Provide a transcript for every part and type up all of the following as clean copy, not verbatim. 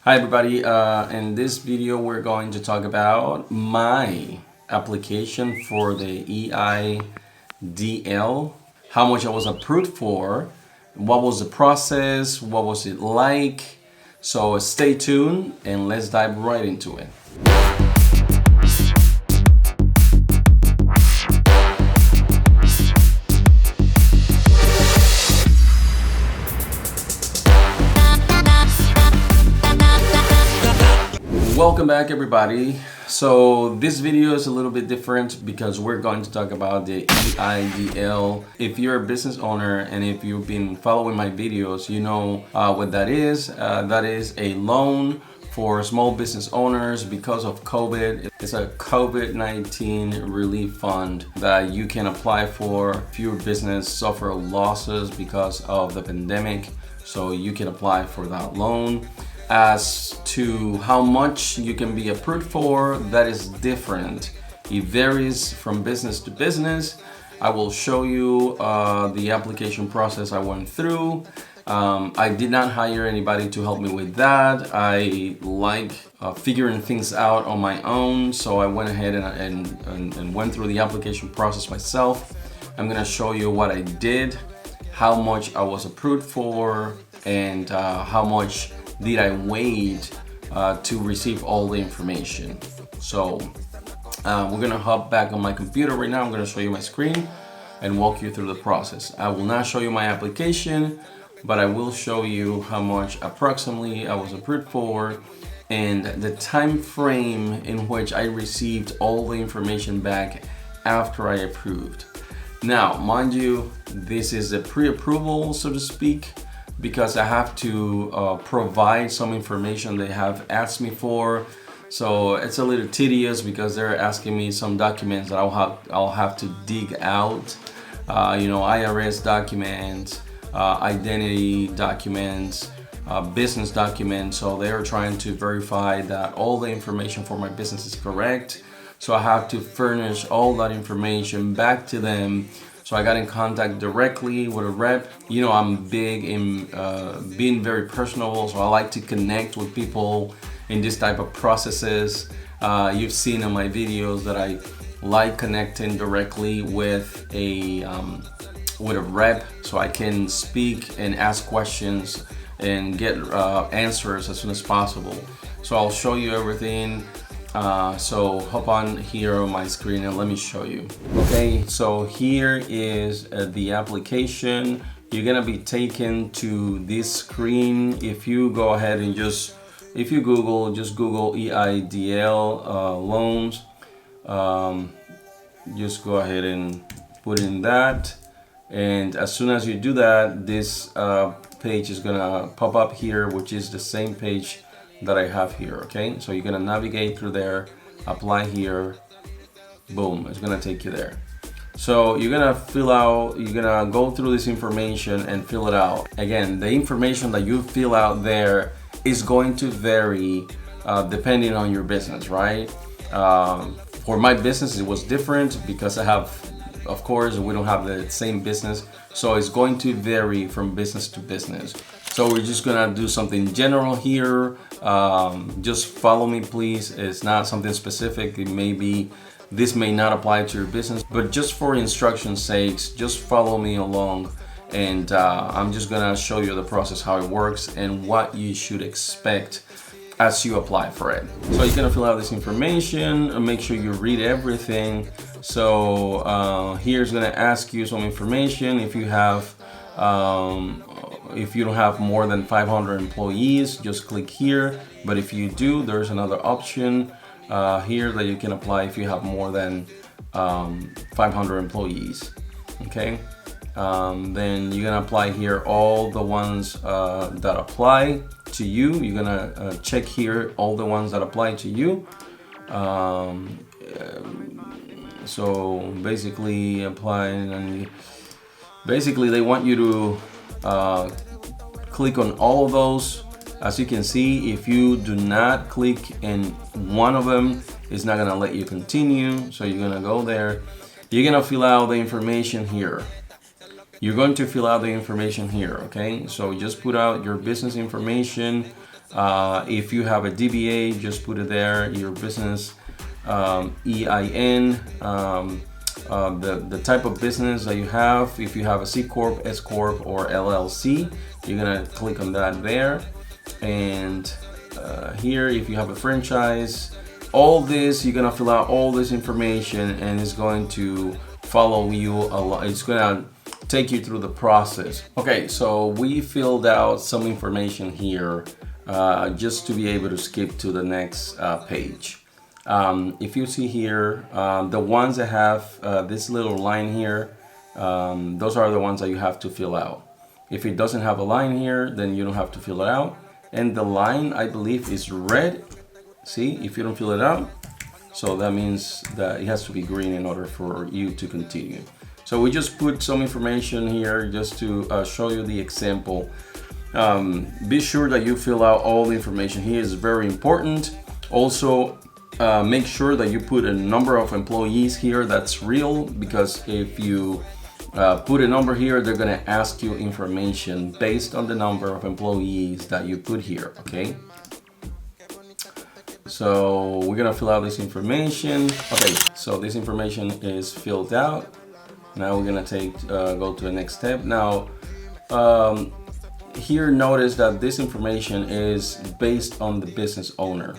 Hi everybody, in this video we're going to talk about my application for the EIDL, how much I was approved for, what was the process, what was it like. So stay tuned and let's dive right into it. Welcome back everybody. So this video is a little bit different because we're going to talk about the EIDL. If you're a business owner and if you've been following my videos, you know what that is. That is a loan for small business owners because of COVID. It's a COVID-19 relief fund that you can apply for if your business suffer losses because of the pandemic. So you can apply for that loan. As to how much you can be approved for, that is different. It varies from business to business. I will show you the application process I went through. I did not hire anybody to help me with that. I like figuring things out on my own, so I went ahead and went through the application process myself. I'm gonna show you what I did, how much I was approved for, and how much did I wait to receive all the information. So we're gonna hop back on my computer right now. I'm gonna show you my screen and walk you through the process. I will not show you my application, but I will show you how much approximately I was approved for and the time frame in which I received all the information back after I approved. Now, mind you, this is a pre-approval, so to speak, because I have to provide some information they have asked me for. So it's a little tedious because they're asking me some documents that I'll have to dig out. IRS documents, identity documents, business documents. So they're trying to verify that all the information for my business is correct. So I have to furnish all that information back to them. So I got in contact directly with a rep. You know, I'm big in being very personal, so I like to connect with people in this type of processes. You've seen in my videos that I like connecting directly with a rep, so I can speak and ask questions and get answers as soon as possible. So I'll show you everything. So hop on here on my screen and let me show you. Okay, so here is the application. You're gonna be taken to this screen. If you go ahead and just Google EIDL loans, just go ahead and put in that. And as soon as you do that, this page is gonna pop up here, which is the same page that I have here. Okay, so you're gonna navigate through there, apply here, boom, it's gonna take you there. So you're gonna go through this information and fill it out. Again, the information that you fill out there is going to vary depending on your business, right? For my business, it was different because of course, we don't have the same business, so it's going to vary from business to business. So we're just gonna do something general here. Just follow me, please. It's not something specific. This may not apply to your business, but just for instruction's sakes, just follow me along. And I'm just gonna show you the process, how it works, and what you should expect as you apply for it. So you're gonna fill out this information and make sure you read everything. So here's gonna ask you some information. If you don't have more than 500 employees, just click here. But if you do, there's another option here that you can apply if you have more than 500 employees. Okay. Then you're gonna apply here all the ones that apply to you. You're gonna check here all the ones that apply to you. So basically applying, and basically they want you to click on all of those. As you can see, if you do not click in one of them, it's not gonna let you continue. So you're gonna go there. You're gonna fill out the information here. You're going to fill out the information here, okay? So just put out your business information, If you have a DBA, just put it there, your business EIN, the type of business that you have. If you have a C Corp, S Corp, or LLC, you're gonna click on that there. And here, if you have a franchise, all this, you're gonna fill out all this information, and it's going to follow you a lot. It's gonna take you through the process. Okay, so we filled out some information here just to be able to skip to the next page. If you see here, the ones that have this little line here, those are the ones that you have to fill out. If it doesn't have a line here, then you don't have to fill it out. And the line, I believe, is red. See, if you don't fill it out, so that means that it has to be green in order for you to continue. So we just put some information here just to show you the example. Be sure that you fill out all the information here. Is very important. Also, make sure that you put a number of employees here that's real, because if you put a number here, they're gonna ask you information based on the number of employees that you put here, okay? So we're gonna fill out this information. Okay, so this information is filled out. Now we're gonna go to the next step. Now, here notice that this information is based on the business owner.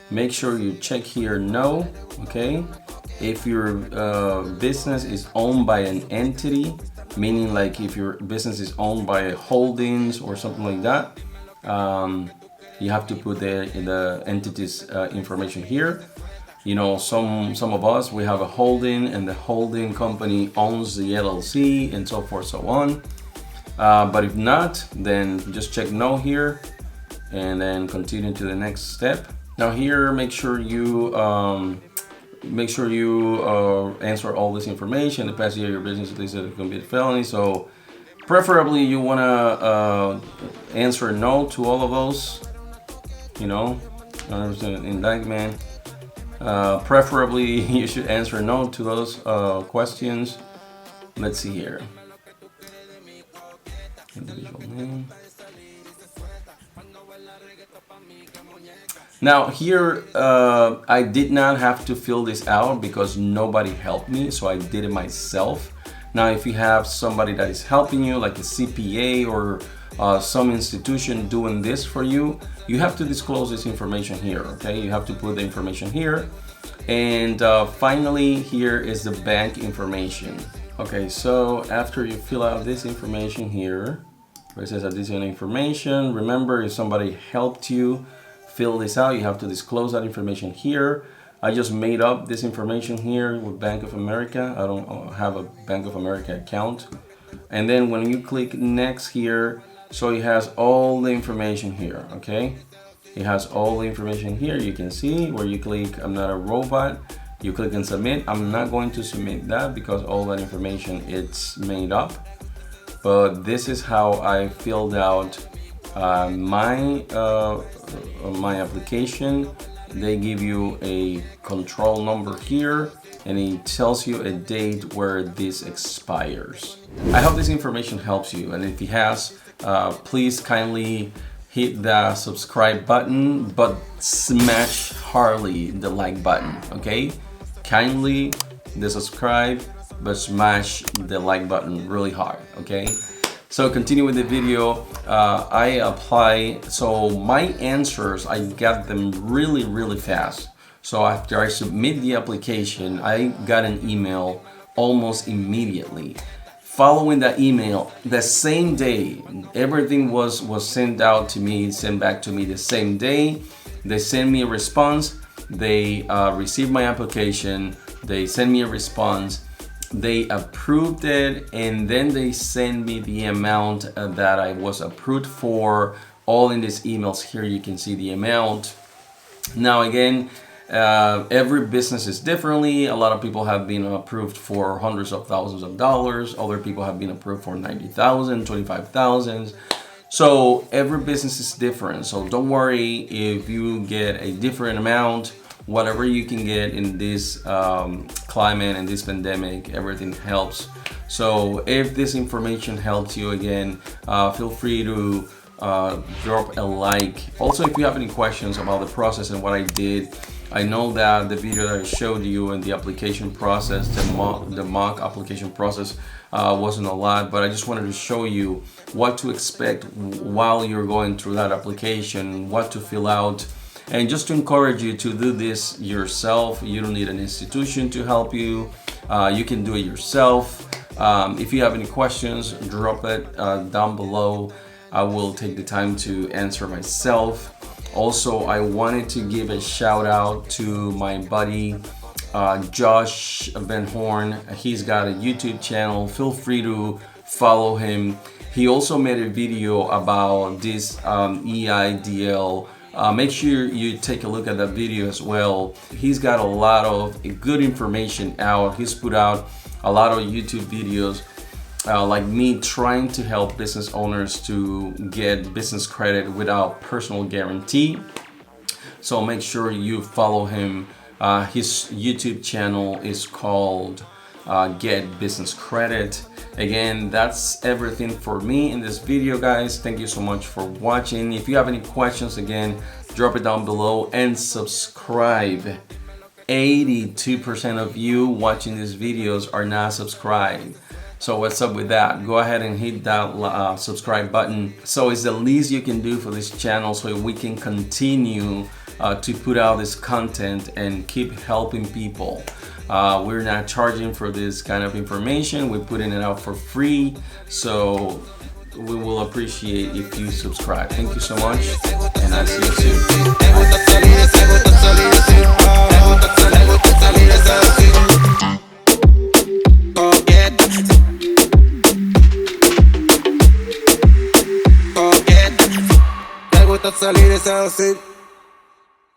Make sure you check here no, okay? If your business is owned by an entity, meaning like if your business is owned by a holdings or something like that, you have to put the entity's information here. You know, some of us, we have a holding, and the holding company owns the LLC, and so forth, so on. But if not, then just check no here, and then continue to the next step. Now here, make sure you answer all this information. The past year, your business is listed as a committed felony. So preferably you wanna answer no to all of those. You know, 100% indictment. Preferably you should answer no to those questions. Let's see here. Individual name. Now here, I did not have to fill this out because nobody helped me, so I did it myself. Now, if you have somebody that is helping you, like a CPA or some institution doing this for you, you have to disclose this information here, okay? You have to put the information here. And finally, here is the bank information. Okay, so after you fill out this information here, where it says additional information, remember, if somebody helped you fill this out, you have to disclose that information here. I just made up this information here with Bank of America. I don't have a Bank of America account. And then when you click next here, so it has all the information here, okay? It has all the information here. You can see where you click I'm not a robot, you click and submit. I'm not going to submit that because all that information it's made up. But this is how I filled out my application. They give you a control number here, and it tells you a date where this expires. I hope this information helps you, and if it has, please kindly hit the subscribe button, but smash hardly the like button, okay? Kindly the subscribe, but smash the like button really hard, okay? So continue with the video. I apply, so my answers, I got them really fast. So after I submit the application, I got an email almost immediately. Following that email, the same day, everything was sent out to me, sent back to me the same day. They sent me a response. They received my application. They sent me a response. They approved it, and then they send me the amount that I was approved for. All in these emails here, you can see the amount. Now again, every business is differently. A lot of people have been approved for hundreds of thousands of dollars. Other people have been approved for 90,000, 25,000. So every business is different. So don't worry if you get a different amount. Whatever you can get in this climate and this pandemic, everything helps. So if this information helps you, again, feel free to drop a like. Also, if you have any questions about the process and what I did, I know that the video that I showed you in the application process, the mock application process, wasn't a lot, but I just wanted to show you what to expect while you're going through that application, what to fill out, and just to encourage you to do this yourself. You don't need an institution to help you. You can do it yourself. If you have any questions, drop it down below. I will take the time to answer myself. Also, I wanted to give a shout out to my buddy Josh Van Horn. He's got a YouTube channel. Feel free to follow him. He also made a video about this EIDL. Make sure you take a look at that video as well. He's got a lot of good information out. He's put out a lot of YouTube videos like me trying to help business owners to get business credit without personal guarantee. So make sure you follow him. His YouTube channel is called Get Business Credit. Again, that's everything for me in this video, guys. Thank you so much for watching. If you have any questions, again, drop it down below and subscribe. 82% of you watching these videos are not subscribed. So what's up with that? Go ahead and hit that subscribe button. So it's the least you can do for this channel so we can continue to put out this content and keep helping people. We're not charging for this kind of information. We're putting it out for free. So we will appreciate if you subscribe. Thank you so much, and I'll see you soon.